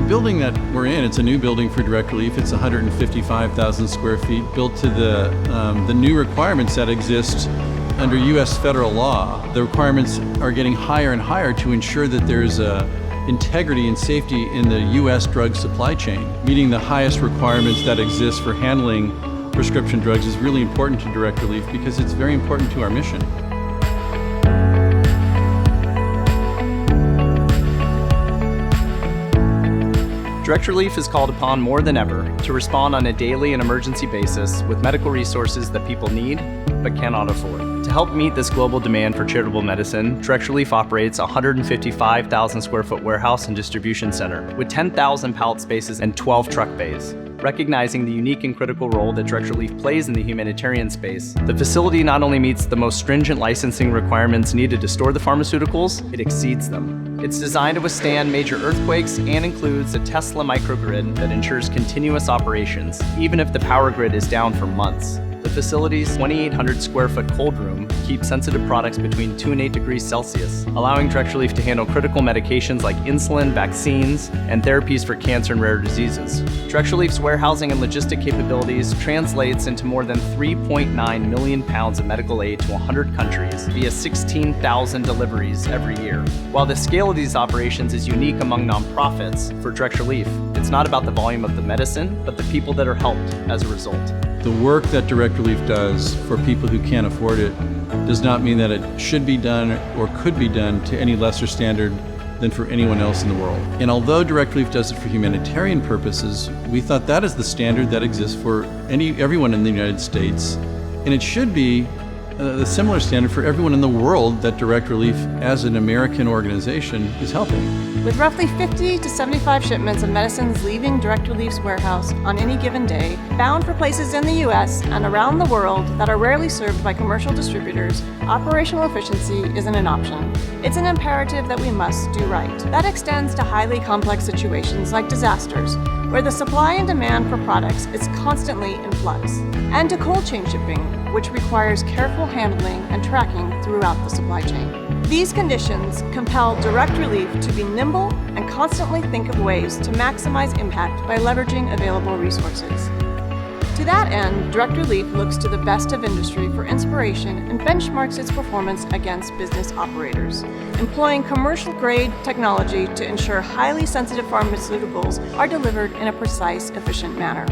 building that we're in, it's a new building for Direct Relief. It's 155,000 square feet, built to the new requirements that exist under U.S. federal law. The requirements are getting higher and higher to ensure that there's integrity and safety in the U.S. drug supply chain. Meeting the highest requirements that exist for handling prescription drugs is really important to Direct Relief because it's very important to our mission. Direct Relief is called upon more than ever to respond on a daily and emergency basis with medical resources that people need but cannot afford. To help meet this global demand for charitable medicine, Direct Relief operates a 155,000 square foot warehouse and distribution center with 10,000 pallet spaces and 12 truck bays. Recognizing the unique and critical role that Direct Relief plays in the humanitarian space, the facility not only meets the most stringent licensing requirements needed to store the pharmaceuticals, it exceeds them. It's designed to withstand major earthquakes and includes a Tesla microgrid that ensures continuous operations, even if the power grid is down for months. The facility's 2,800 square foot cold room keeps sensitive products between 2 and 8 degrees Celsius, allowing Direct Relief to handle critical medications like insulin, vaccines, and therapies for cancer and rare diseases. Direct Relief's warehousing and logistic capabilities translates into more than 3.9 million pounds of medical aid to 100 countries via 16,000 deliveries every year. While the scale of these operations is unique among nonprofits, for Direct Relief, it's not about the volume of the medicine, but the people that are helped as a result. The work that Direct Relief does for people who can't afford it does not mean that it should be done or could be done to any lesser standard than for anyone else in the world. And although Direct Relief does it for humanitarian purposes, we thought that is the standard that exists for everyone in the United States, and it should be the similar standard for everyone in the world that Direct Relief, as an American organization, is helping. With roughly 50 to 75 shipments of medicines leaving Direct Relief's warehouse on any given day, bound for places in the U.S. and around the world that are rarely served by commercial distributors, operational efficiency isn't an option. It's an imperative that we must do right. That extends to highly complex situations like disasters, where the supply and demand for products is constantly in flux, and to cold chain shipping, which requires careful handling and tracking throughout the supply chain. These conditions compel Direct Relief to be nimble and constantly think of ways to maximize impact by leveraging available resources. To that end, Direct Relief looks to the best of industry for inspiration and benchmarks its performance against business operators, employing commercial-grade technology to ensure highly sensitive pharmaceuticals are delivered in a precise, efficient manner.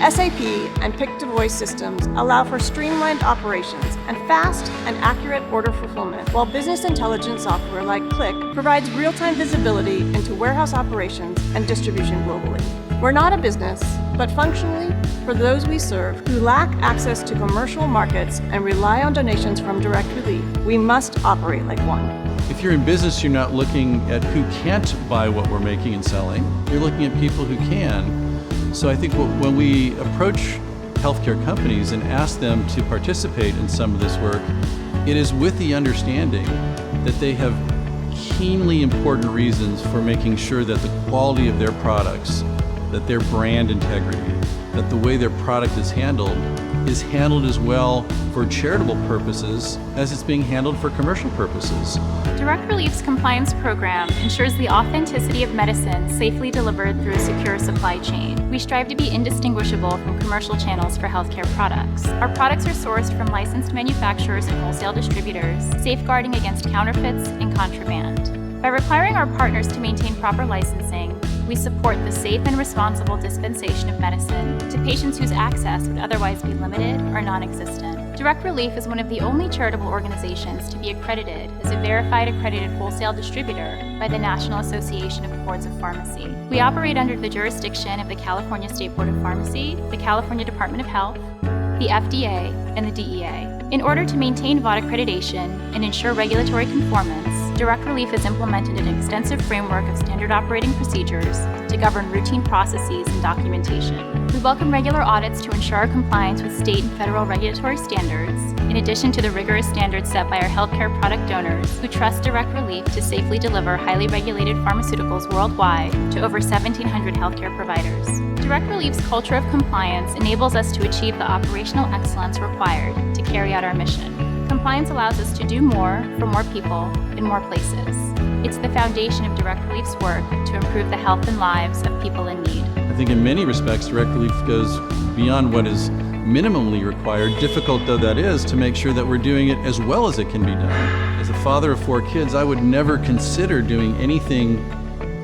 SAP and pick-to-voice systems allow for streamlined operations and fast and accurate order fulfillment, while business intelligence software like Click provides real-time visibility into warehouse operations and distribution globally. We're not a business, but functionally, for those we serve who lack access to commercial markets and rely on donations from Direct Relief, we must operate like one. If you're in business, you're not looking at who can't buy what we're making and selling. You're looking at people who can. So I think when we approach healthcare companies and ask them to participate in some of this work, it is with the understanding that they have keenly important reasons for making sure that the quality of their products, that their brand integrity, that the way their product is handled as well for charitable purposes as it's being handled for commercial purposes. Direct Relief's compliance program ensures the authenticity of medicine safely delivered through a secure supply chain. We strive to be indistinguishable from commercial channels for healthcare products. Our products are sourced from licensed manufacturers and wholesale distributors, safeguarding against counterfeits and contraband. By requiring our partners to maintain proper licensing, we support the safe and responsible dispensation of medicine to patients whose access would otherwise be limited or non-existent. Direct Relief is one of the only charitable organizations to be accredited as a verified accredited wholesale distributor by the National Association of Boards of Pharmacy. We operate under the jurisdiction of the California State Board of Pharmacy, the California Department of Health, the FDA, and the DEA. In order to maintain VAUD accreditation and ensure regulatory conformance, Direct Relief has implemented an extensive framework of standard operating procedures to govern routine processes and documentation. We welcome regular audits to ensure our compliance with state and federal regulatory standards, in addition to the rigorous standards set by our healthcare product donors who trust Direct Relief to safely deliver highly regulated pharmaceuticals worldwide to over 1,700 healthcare providers. Direct Relief's culture of compliance enables us to achieve the operational excellence required to carry out our mission. Compliance allows us to do more for more people in more places. It's the foundation of Direct Relief's work to improve the health and lives of people in need. I think in many respects, Direct Relief goes beyond what is minimally required, difficult though that is, to make sure that we're doing it as well as it can be done. As a father of 4 kids, I would never consider doing anything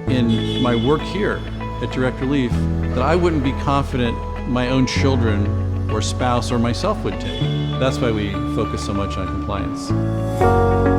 in my work here at Direct Relief that I wouldn't be confident my own children or spouse or myself would take. That's why we focus so much on compliance.